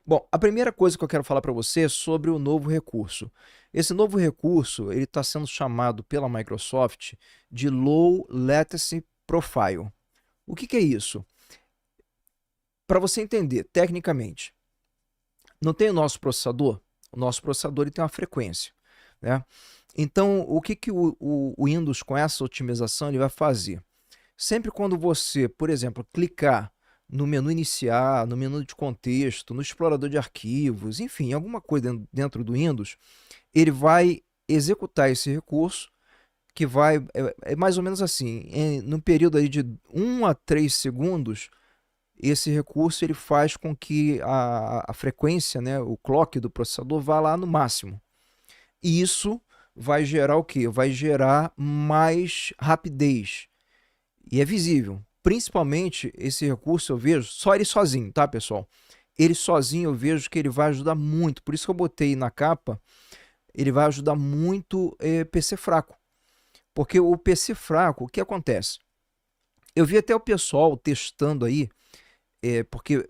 Bom, a primeira coisa que eu quero falar para você é sobre o novo recurso. Esse novo recurso, ele está sendo chamado pela Microsoft de Low Latency Profile. O que que é isso? Para você entender, tecnicamente, não tem o nosso processador? O nosso processador ele tem uma frequência, né? Então, o que que o Windows, com essa otimização, ele vai fazer? Sempre quando você, por exemplo, clicar no menu iniciar, no menu de contexto, no explorador de arquivos, enfim, alguma coisa dentro do Windows, ele vai executar esse recurso que vai, é mais ou menos assim, num período aí de 1 a 3 segundos, esse recurso ele faz com que a frequência, né, o clock do processador vá lá no máximo. E isso vai gerar o quê? Vai gerar mais rapidez. E é visível. Principalmente esse recurso eu vejo, só ele sozinho, tá, pessoal? Ele sozinho eu vejo que ele vai ajudar muito. Por isso que eu botei na capa, ele vai ajudar muito PC fraco. Porque o PC fraco, o que acontece? Eu vi até o pessoal testando aí, porque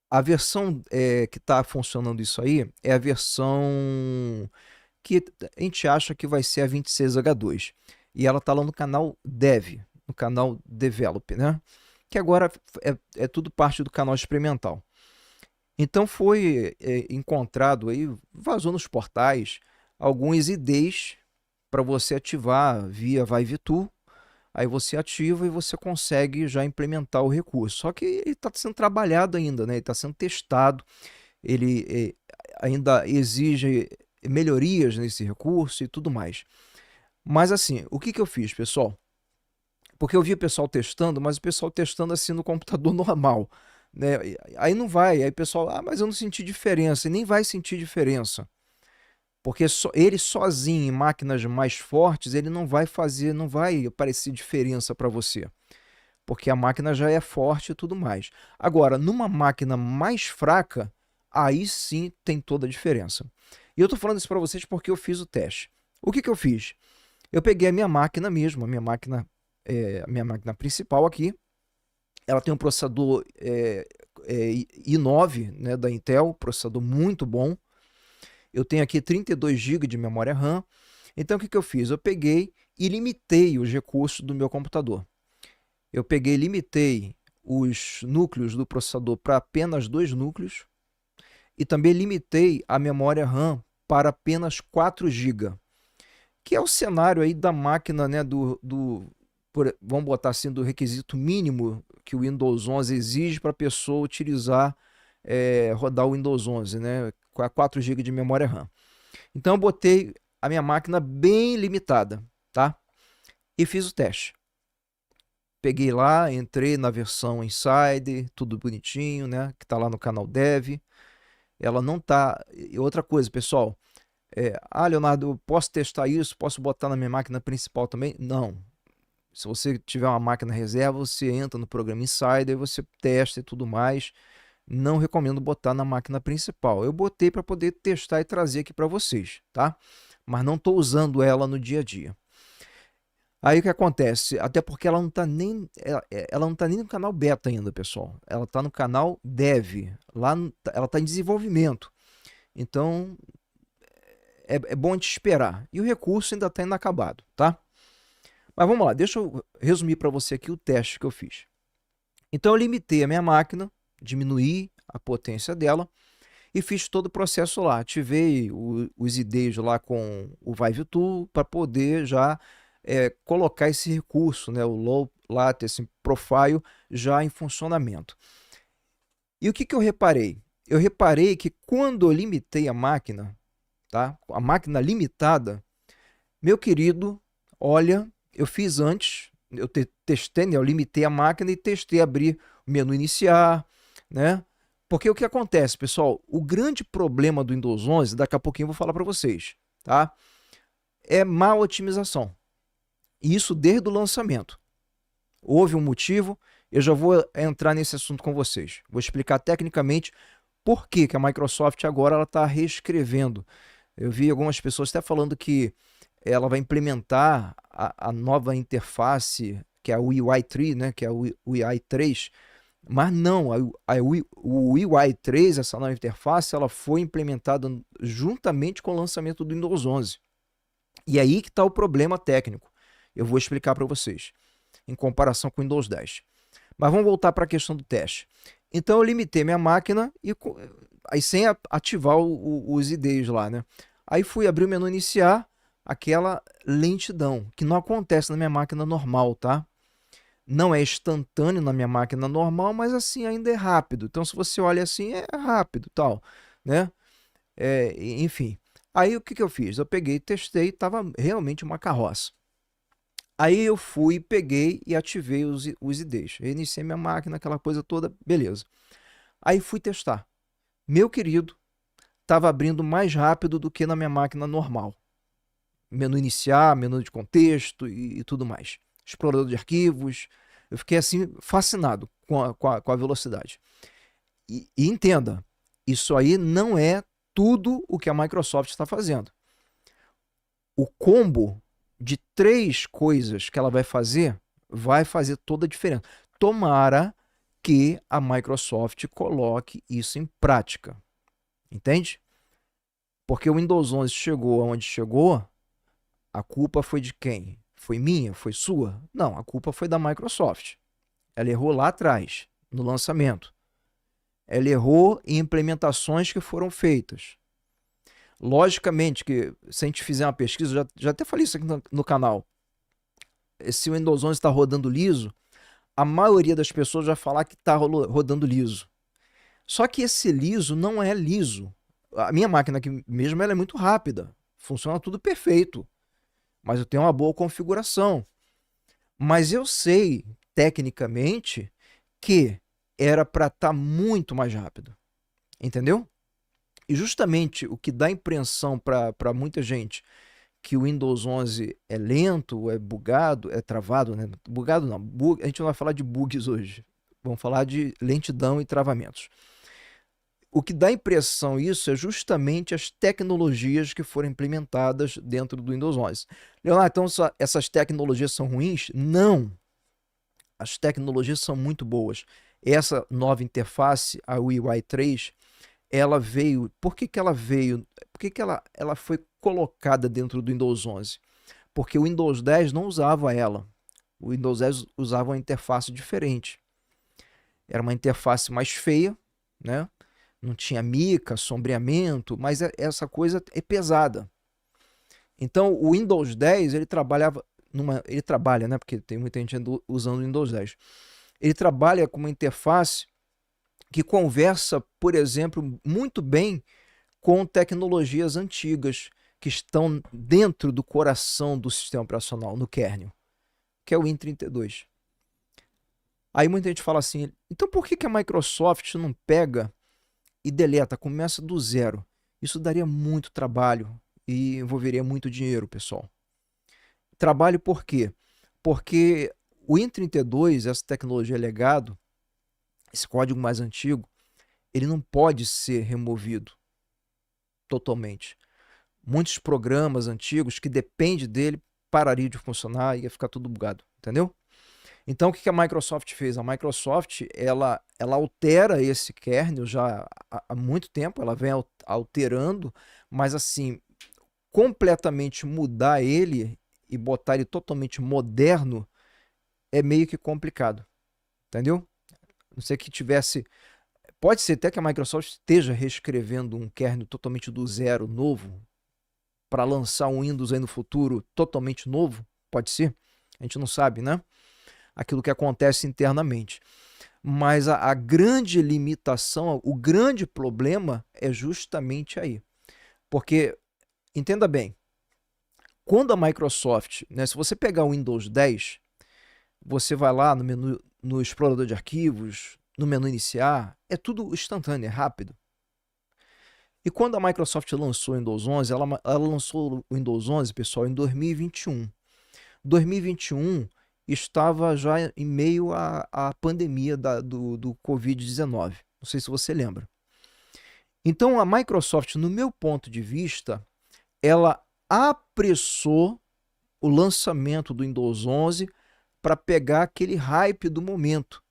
a versão que está funcionando isso aí é a versão que a gente acha que vai ser a 26H2. E ela está lá no canal Dev, no canal Develop, né? Que agora é tudo parte do canal experimental. Então foi encontrado aí, vazou nos portais, alguns IDs para você ativar via ViveTool. Aí você ativa e você consegue já implementar o recurso. Só que ele está sendo trabalhado ainda, né? Ele está sendo testado, ele ainda exige melhorias nesse recurso e tudo mais. Mas assim, o que que eu fiz, pessoal? Porque eu vi o pessoal testando, mas o pessoal testando assim no computador normal, né? Aí não vai, aí o pessoal, mas eu não senti diferença, e nem vai sentir diferença. Porque ele sozinho em máquinas mais fortes, ele não vai fazer, não vai aparecer diferença para você. Porque a máquina já é forte e tudo mais. Agora, numa máquina mais fraca, aí sim tem toda a diferença. E eu estou falando isso para vocês porque eu fiz o teste. O que que eu fiz? Eu peguei a minha máquina mesmo, a minha máquina principal aqui. Ela tem um processador i9, né, da Intel, processador muito bom. Eu tenho aqui 32 GB de memória RAM. Então o que que eu fiz? Eu peguei e limitei os recursos do meu computador. Eu peguei e limitei os núcleos do processador para apenas 2 núcleos e também limitei a memória RAM para apenas 4 GB, que é o cenário aí da máquina, né, vamos botar assim, do requisito mínimo que o Windows 11 exige para a pessoa utilizar, rodar o Windows 11, né, com a 4 GB de memória RAM. Então eu botei a minha máquina bem limitada, tá? E fiz o teste. Peguei lá, entrei na versão Insider, tudo bonitinho, né, que está lá no canal Dev. Ela não tá. E outra coisa, pessoal, Leonardo, eu posso testar isso? Posso botar na minha máquina principal também? Não. Se você tiver uma máquina reserva, você entra no programa Insider, você testa e tudo mais. Não recomendo botar na máquina principal. Eu botei para poder testar e trazer aqui para vocês, tá? Mas não estou usando ela no dia a dia. Aí o que acontece? Até porque ela não está nem, ela não tá nem no canal beta ainda, pessoal. Ela está no canal Dev. Lá ela está em desenvolvimento. Então é bom te esperar. E o recurso ainda está inacabado, tá? Mas vamos lá, deixa eu resumir para você aqui o teste que eu fiz. Então eu limitei a minha máquina, diminuí a potência dela e fiz todo o processo lá. Ativei os IDs lá com o ViveTool para poder já colocar esse recurso, né, o Low Latency Profile, já em funcionamento. E o que que eu reparei? Eu reparei que quando eu limitei a máquina, tá? A máquina limitada, meu querido, olha, eu fiz antes, eu testei, né? Eu limitei a máquina e testei abrir o menu iniciar, né? Porque o que acontece, pessoal? O grande problema do Windows 11, daqui a pouquinho eu vou falar para vocês, tá? É má otimização. E isso desde o lançamento. Houve um motivo, eu já vou entrar nesse assunto com vocês. Vou explicar tecnicamente por que que a Microsoft agora está reescrevendo. Eu vi algumas pessoas até falando que ela vai implementar a nova interface, que é a UI 3, né, que é a UI 3, Mas não, o UI3, essa nova interface, ela foi implementada juntamente com o lançamento do Windows 11. E aí que está o problema técnico. Eu vou explicar para vocês, em comparação com o Windows 10. Mas vamos voltar para a questão do teste. Então eu limitei minha máquina e aí sem ativar os IDs lá, né? Aí fui abrir o menu iniciar, aquela lentidão, que não acontece na minha máquina normal, tá? Não é instantâneo na minha máquina normal, mas assim ainda é rápido. Então se você olha assim, é rápido, tal, né? Enfim. Aí o que eu fiz? Eu peguei, testei, estava realmente uma carroça. Aí eu fui, peguei e ativei os IDs. Reiniciei minha máquina, aquela coisa toda, beleza. Aí fui testar. Meu querido, estava abrindo mais rápido do que na minha máquina normal. Menu iniciar, menu de contexto e tudo mais. Explorador de arquivos. Eu fiquei assim fascinado com a velocidade. E entenda, isso aí não é tudo o que a Microsoft está fazendo. O combo de 3 coisas que ela vai fazer toda a diferença. Tomara que a Microsoft coloque isso em prática. Entende? Porque o Windows 11 chegou aonde chegou, a culpa foi de quem? Foi minha? Foi sua? Não, a culpa foi da Microsoft. Ela errou lá atrás, no lançamento. Ela errou em implementações que foram feitas. Logicamente que se a gente fizer uma pesquisa, já até falei isso aqui no canal, se o Windows 11 está rodando liso, a maioria das pessoas vai falar que está rodando liso. Só que esse liso não é liso. A minha máquina aqui mesmo ela é muito rápida, funciona tudo perfeito, mas eu tenho uma boa configuração. Mas eu sei, tecnicamente, que era para estar muito mais rápido, entendeu? E justamente o que dá impressão para muita gente que o Windows 11 é lento, é bugado, é travado, né? Bugado não, a gente não vai falar de bugs hoje, vamos falar de lentidão e travamentos. O que dá impressão isso é justamente as tecnologias que foram implementadas dentro do Windows 11. Leonardo, então essas tecnologias são ruins? Não! As tecnologias são muito boas. Essa nova interface, a UI 3, ela veio... Por que ela veio? Por que ela foi colocada dentro do Windows 11? Porque o Windows 10 não usava ela. O Windows 10 usava uma interface diferente. Era uma interface mais feia, né? Não tinha mica, sombreamento, mas essa coisa é pesada. Então, o Windows 10, ele trabalha, né? Porque tem muita gente usando o Windows 10. Ele trabalha com uma interface que conversa, por exemplo, muito bem com tecnologias antigas que estão dentro do coração do sistema operacional, no kernel, que é o Win32. Aí muita gente fala assim, então por que a Microsoft não pega e deleta, começa do zero? Isso daria muito trabalho e envolveria muito dinheiro, pessoal. Trabalho por quê? Porque o Win32, essa tecnologia legado, esse código mais antigo, ele não pode ser removido totalmente. Muitos programas antigos que dependem dele parariam de funcionar e ia ficar tudo bugado, entendeu? Então o que a Microsoft fez? A Microsoft ela altera esse kernel já há muito tempo, ela vem alterando, mas assim, completamente mudar ele e botar ele totalmente moderno é meio que complicado, entendeu? Não sei que tivesse... Pode ser até que a Microsoft esteja reescrevendo um kernel totalmente do zero, novo, para lançar um Windows aí no futuro totalmente novo, pode ser, a gente não sabe, né? Aquilo que acontece internamente. Mas a grande limitação, o grande problema é justamente aí. Porque, entenda bem, quando a Microsoft, né, se você pegar o Windows 10, você vai lá no menu, no explorador de arquivos, no menu iniciar, é tudo instantâneo, é rápido. E quando a Microsoft lançou o Windows 11, ela lançou o Windows 11, pessoal, em 2021. 2021 estava já em meio à pandemia do Covid-19. Não sei se você lembra. Então, a Microsoft, no meu ponto de vista, ela apressou o lançamento do Windows 11 para pegar aquele hype do momento.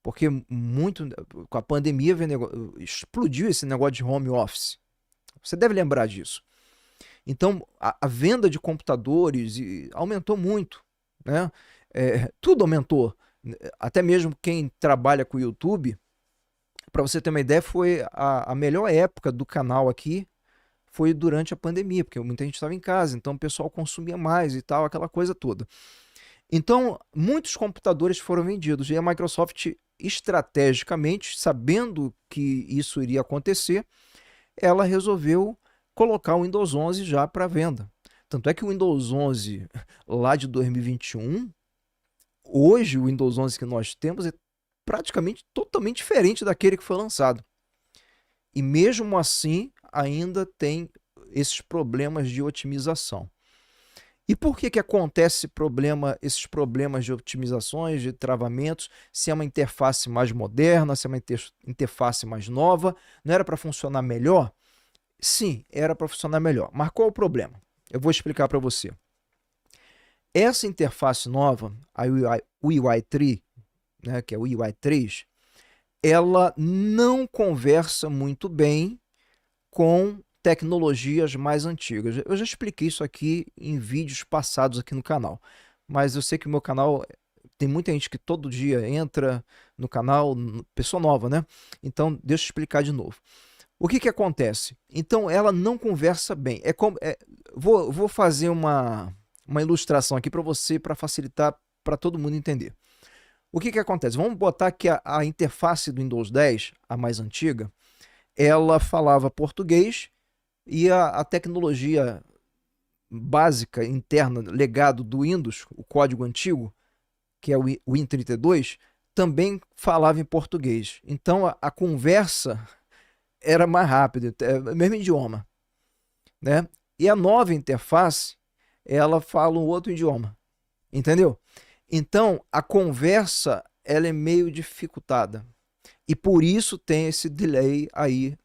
porque muito com a pandemia explodiu esse negócio de home office. Você deve lembrar disso. Então, a venda de computadores aumentou muito, né? Tudo aumentou. Até mesmo quem trabalha com o YouTube, para você ter uma ideia, foi a melhor época do canal aqui, foi durante a pandemia, porque muita gente estava em casa, então o pessoal consumia mais e tal, aquela coisa toda. Então, muitos computadores foram vendidos e a Microsoft, estrategicamente, sabendo que isso iria acontecer, ela resolveu colocar o Windows 11 já para venda. Tanto é que o Windows 11 lá de 2021, hoje o Windows 11 que nós temos é praticamente totalmente diferente daquele que foi lançado. E mesmo assim, ainda tem esses problemas de otimização. E por que acontece esses problemas de otimizações, de travamentos, se é uma interface mais moderna, se é uma interface mais nova? Não era para funcionar melhor? Sim, era para funcionar melhor. Mas qual é o problema? Eu vou explicar para você. Essa interface nova, a UI 3, né, que é o UI 3, ela não conversa muito bem com tecnologias mais antigas. Eu já expliquei isso aqui em vídeos passados aqui no canal, mas eu sei que o meu canal tem muita gente que todo dia entra no canal, pessoa nova, né? Então, deixa eu explicar de novo. O que acontece? Então, ela não conversa bem. Vou fazer uma ilustração aqui para você, para facilitar para todo mundo entender. O que acontece? Vamos botar que a interface do Windows 10, a mais antiga, ela falava português e a tecnologia básica, interna, legado do Windows, o código antigo, que é o Win32, também falava em português. Então a conversa era mais rápida, o mesmo idioma, né? E a nova interface, ela fala um outro idioma, entendeu? Então a conversa ela é meio dificultada. E por isso tem esse delay aí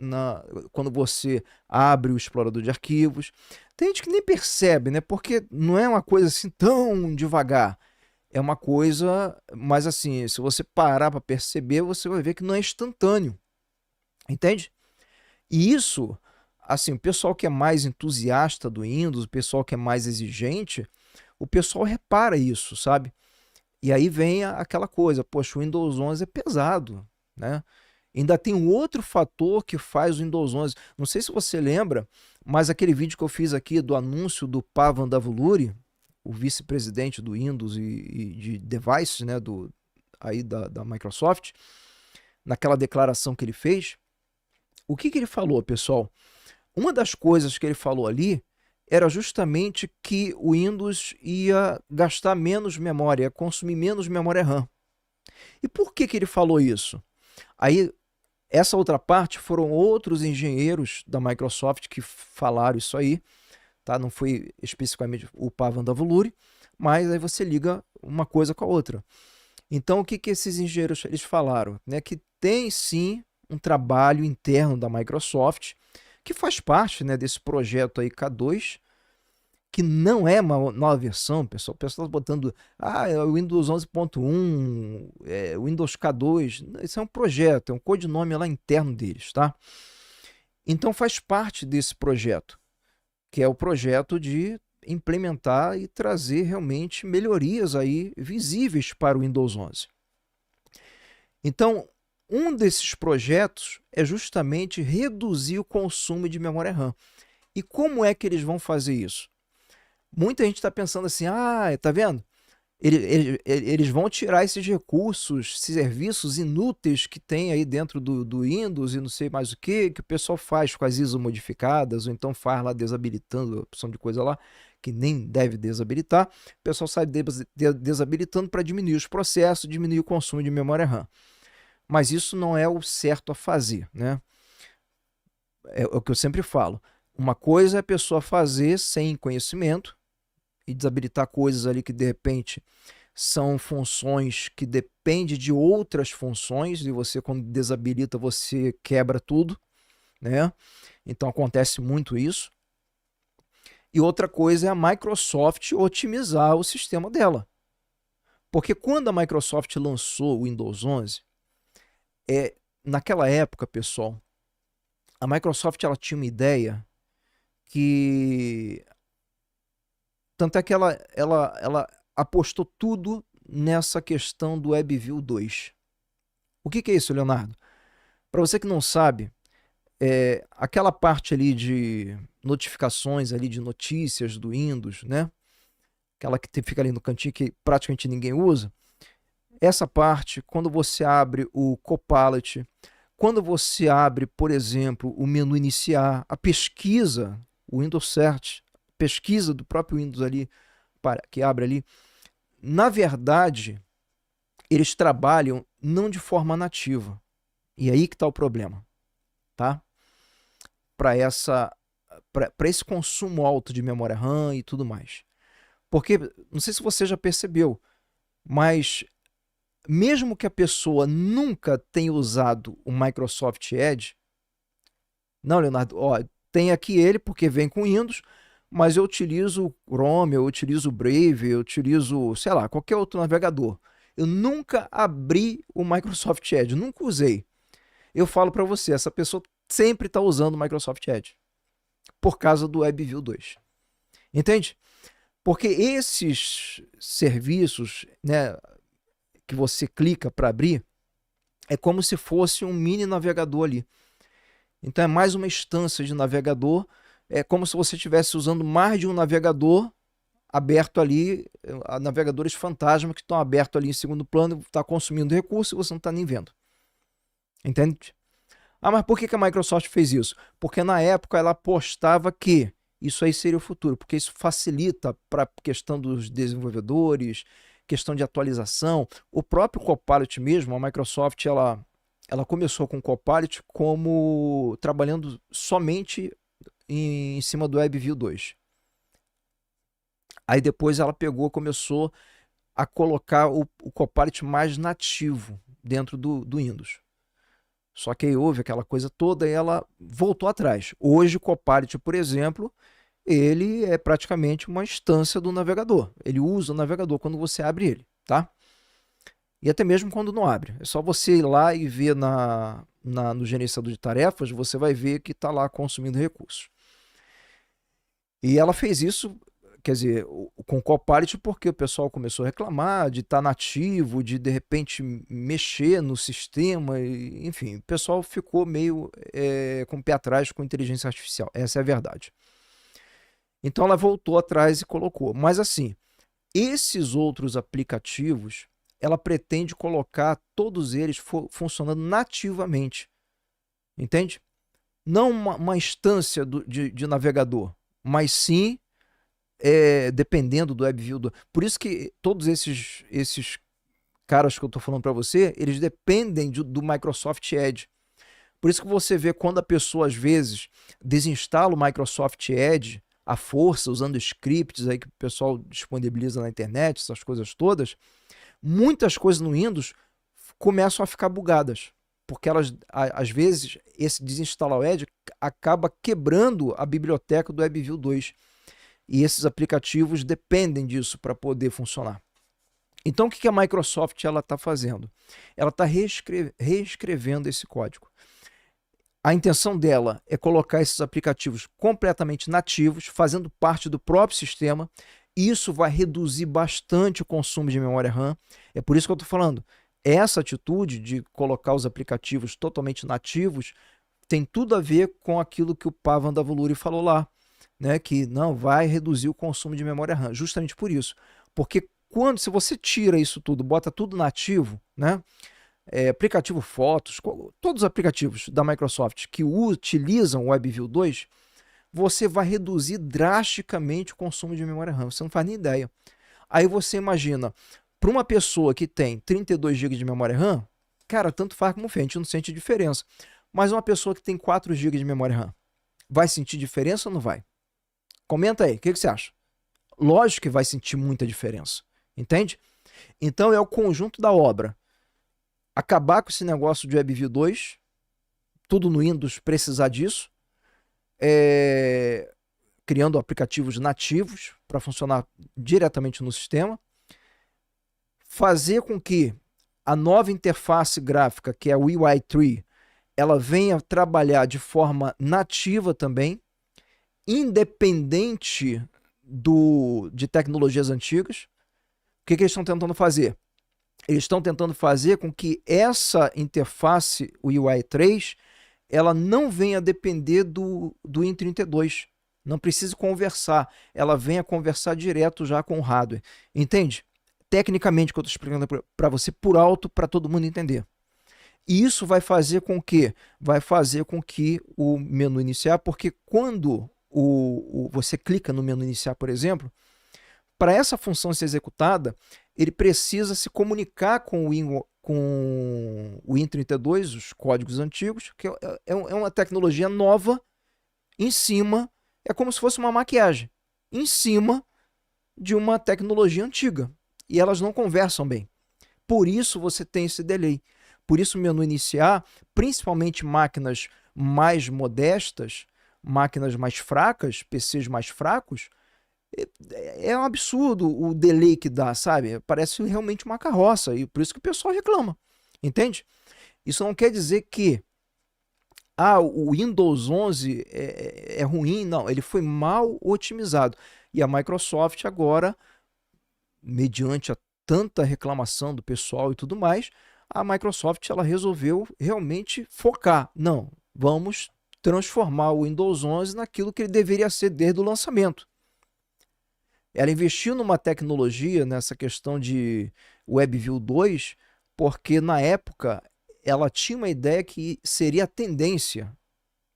quando você abre o explorador de arquivos. Tem gente que nem percebe, né? Porque não é uma coisa assim tão devagar. É uma coisa, mas assim, se você parar para perceber, você vai ver que não é instantâneo. Entende? E isso, assim, o pessoal que é mais entusiasta do Windows, o pessoal que é mais exigente, o pessoal repara isso, sabe? E aí vem aquela coisa, poxa, o Windows 11 é pesado, né? Ainda tem um outro fator que faz o Windows 11. Não sei se você lembra, mas aquele vídeo que eu fiz aqui do anúncio do Pavan Davuluri, o vice-presidente do Windows e de devices, né, aí da Microsoft, naquela declaração que ele fez, o que ele falou, pessoal? Uma das coisas que ele falou ali era justamente que o Windows ia gastar menos memória, ia consumir menos memória RAM. E por que ele falou isso? Aí, essa outra parte foram outros engenheiros da Microsoft que falaram isso aí, tá? Não foi especificamente o Pavan Davuluri, mas aí você liga uma coisa com a outra. Então, o que esses engenheiros eles falaram? Né? Que tem sim um trabalho interno da Microsoft que faz parte, né, desse projeto aí K2, que não é uma nova versão, pessoal. O pessoal está botando é o Windows 11.1, Windows K2. Isso é um projeto, é um codinome lá interno deles, tá? Então faz parte desse projeto, que é o projeto de implementar e trazer realmente melhorias aí visíveis para o Windows 11. Então, um desses projetos é justamente reduzir o consumo de memória RAM. E como é que eles vão fazer isso? Muita gente está pensando assim, tá vendo? Eles vão tirar esses recursos, esses serviços inúteis que tem aí dentro do Windows e não sei mais o que o pessoal faz com as ISO modificadas, ou então faz lá desabilitando a opção de coisa lá, que nem deve desabilitar. O pessoal sai desabilitando para diminuir os processos, diminuir o consumo de memória RAM. Mas isso não é o certo a fazer, né? É o que eu sempre falo. Uma coisa é a pessoa fazer sem conhecimento e desabilitar coisas ali que de repente são funções que dependem de outras funções e você quando desabilita você quebra tudo, né? Então acontece muito isso. E outra coisa é a Microsoft otimizar o sistema dela. Porque quando a Microsoft lançou o Windows 11, naquela época, pessoal, a Microsoft ela tinha uma ideia que... Tanto é que ela apostou tudo nessa questão do WebView 2. O que é isso, Leonardo? Para você que não sabe, aquela parte ali de notificações, ali de notícias do Windows, né? Aquela que fica ali no cantinho que praticamente ninguém usa. Essa parte, quando você abre o Copilot, quando você abre, por exemplo, o menu iniciar, a pesquisa, o Windows Search, pesquisa do próprio Windows ali, que abre ali, na verdade, eles trabalham não de forma nativa. E aí que está o problema, tá? Para esse consumo alto de memória RAM e tudo mais. Porque, não sei se você já percebeu, mas mesmo que a pessoa nunca tenha usado o Microsoft Edge, não, Leonardo, ó, tem aqui ele porque vem com Windows, mas eu utilizo o Chrome, eu utilizo o Brave, eu utilizo, sei lá, qualquer outro navegador. Eu nunca abri o Microsoft Edge, nunca usei. Eu falo para você, essa pessoa sempre está usando o Microsoft Edge por causa do WebView 2. Entende? Porque esses serviços, né, que você clica para abrir, é como se fosse um mini navegador ali. Então é mais uma instância de navegador, é como se você estivesse usando mais de um navegador aberto ali, navegadores fantasma que estão abertos ali em segundo plano, está consumindo recurso e você não está nem vendo. Entende? Ah, mas por que a Microsoft fez isso? Porque na época ela apostava que isso aí seria o futuro, porque isso facilita para a questão dos desenvolvedores, questão de atualização. O próprio Copilot mesmo, a Microsoft, ela começou com o Copilot como trabalhando somente em cima do WebView 2. Aí depois ela começou a colocar o Copilot mais nativo dentro do Windows. Só que aí houve aquela coisa toda e ela voltou atrás. Hoje o Copilot, por exemplo, ele é praticamente uma instância do navegador. Ele usa o navegador quando você abre ele, tá? E até mesmo quando não abre. É só você ir lá e ver no gerenciador de tarefas, você vai ver que está lá consumindo recursos. E ela fez isso, quer dizer, com o Copilot, porque o pessoal começou a reclamar de estar nativo, de repente mexer no sistema, enfim, o pessoal ficou meio com o pé atrás com inteligência artificial. Essa é a verdade. Então ela voltou atrás e colocou. Mas assim, esses outros aplicativos, ela pretende colocar todos eles funcionando nativamente. Entende? Não uma instância de navegador, mas sim dependendo do WebView. Por isso que todos esses caras que eu estou falando para você, eles dependem do Microsoft Edge. Por isso que você vê quando a pessoa, às vezes, desinstala o Microsoft Edge à força, usando scripts aí que o pessoal disponibiliza na internet, essas coisas todas, muitas coisas no Windows começam a ficar bugadas. Porque elas, às vezes, esse desinstalar o Edge acaba quebrando a biblioteca do WebView 2. E esses aplicativos dependem disso para poder funcionar. Então, o que a Microsoft está fazendo? Ela está reescrevendo esse código. A intenção dela é colocar esses aplicativos completamente nativos, fazendo parte do próprio sistema. Isso vai reduzir bastante o consumo de memória RAM. É por isso que eu estou falando. Essa atitude de colocar os aplicativos totalmente nativos tem tudo a ver com aquilo que o Pavan Davuluri falou lá, né? Que não vai reduzir o consumo de memória RAM. Justamente por isso. Porque se você tira isso tudo, bota tudo nativo, né? Aplicativo Fotos, todos os aplicativos da Microsoft que utilizam o WebView 2, você vai reduzir drasticamente o consumo de memória RAM. Você não faz nem ideia. Aí você imagina, para uma pessoa que tem 32 GB de memória RAM, cara, tanto faz como fez, a gente não sente diferença. Mas uma pessoa que tem 4 GB de memória RAM, vai sentir diferença ou não vai? Comenta aí, o que você acha? Lógico que vai sentir muita diferença, entende? Então é o conjunto da obra. Acabar com esse negócio de WebView 2, tudo no Windows precisar disso, criando aplicativos nativos para funcionar diretamente no sistema, fazer com que a nova interface gráfica, que é o UI3, ela venha trabalhar de forma nativa também, independente de tecnologias antigas. O que eles estão tentando fazer? Eles estão tentando fazer com que essa interface, o UI3, ela não venha depender do Win32. Não precise conversar. Ela venha conversar direto já com o hardware. Entende? Tecnicamente, que eu estou explicando para você por alto, para todo mundo entender. E isso vai fazer com que? Vai fazer com que o menu iniciar, porque quando você clica no menu iniciar, por exemplo, para essa função ser executada, ele precisa se comunicar com o Win32, os códigos antigos, que é uma tecnologia nova, em cima, é como se fosse uma maquiagem, em cima de uma tecnologia antiga. E elas não conversam bem. Por isso você tem esse delay. Por isso o menu iniciar, principalmente máquinas mais modestas, máquinas mais fracas, PCs mais fracos, é um absurdo o delay que dá, sabe? Parece realmente uma carroça, e por isso que o pessoal reclama, entende? Isso não quer dizer que o Windows 11 é ruim, não, ele foi mal otimizado. E a Microsoft agora, mediante a tanta reclamação do pessoal e tudo mais, a Microsoft ela resolveu realmente focar. Não, vamos transformar o Windows 11 naquilo que ele deveria ser desde o lançamento. Ela investiu numa tecnologia, nessa questão de WebView 2, porque na época ela tinha uma ideia que seria a tendência.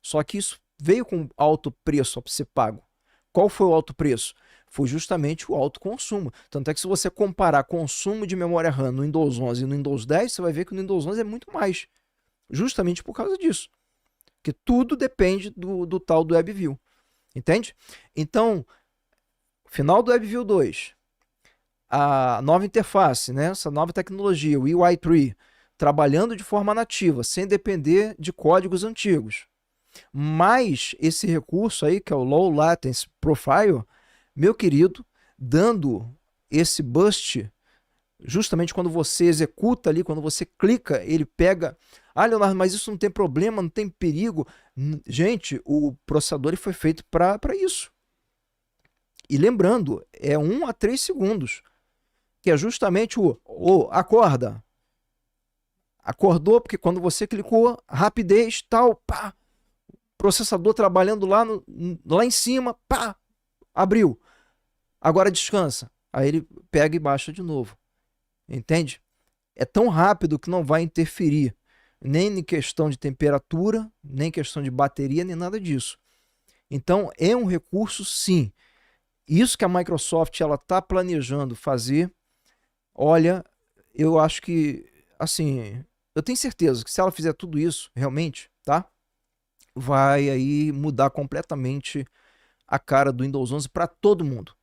Só que isso veio com alto preço a ser pago. Qual foi o alto preço? Foi justamente o alto consumo. Tanto é que se você comparar consumo de memória RAM no Windows 11 e no Windows 10, você vai ver que no Windows 11 é muito mais. Justamente por causa disso. Porque tudo depende do tal do WebView. Entende? Então, final do WebView 2, a nova interface, né? Essa nova tecnologia, o UI3, trabalhando de forma nativa, sem depender de códigos antigos. Mas esse recurso aí, que é o Low Latency Profile, meu querido, dando esse bust, justamente quando você executa ali, quando você clica, ele pega... Ah, Leonardo, mas isso não tem problema, não tem perigo. Gente, o processador foi feito para isso. E lembrando, é 1 a 3 segundos, que é justamente o acorda. Acordou, porque quando você clicou, rapidez, tal, pá, processador trabalhando lá em cima, pá, abriu. Agora descansa. Aí ele pega e baixa de novo. Entende? É tão rápido que não vai interferir nem em questão de temperatura, nem questão de bateria, nem nada disso. Então, é um recurso, sim. Isso que a Microsoft ela está planejando fazer, olha, eu acho que, assim, eu tenho certeza que se ela fizer tudo isso, realmente, tá? Vai aí mudar completamente a cara do Windows 11 para todo mundo.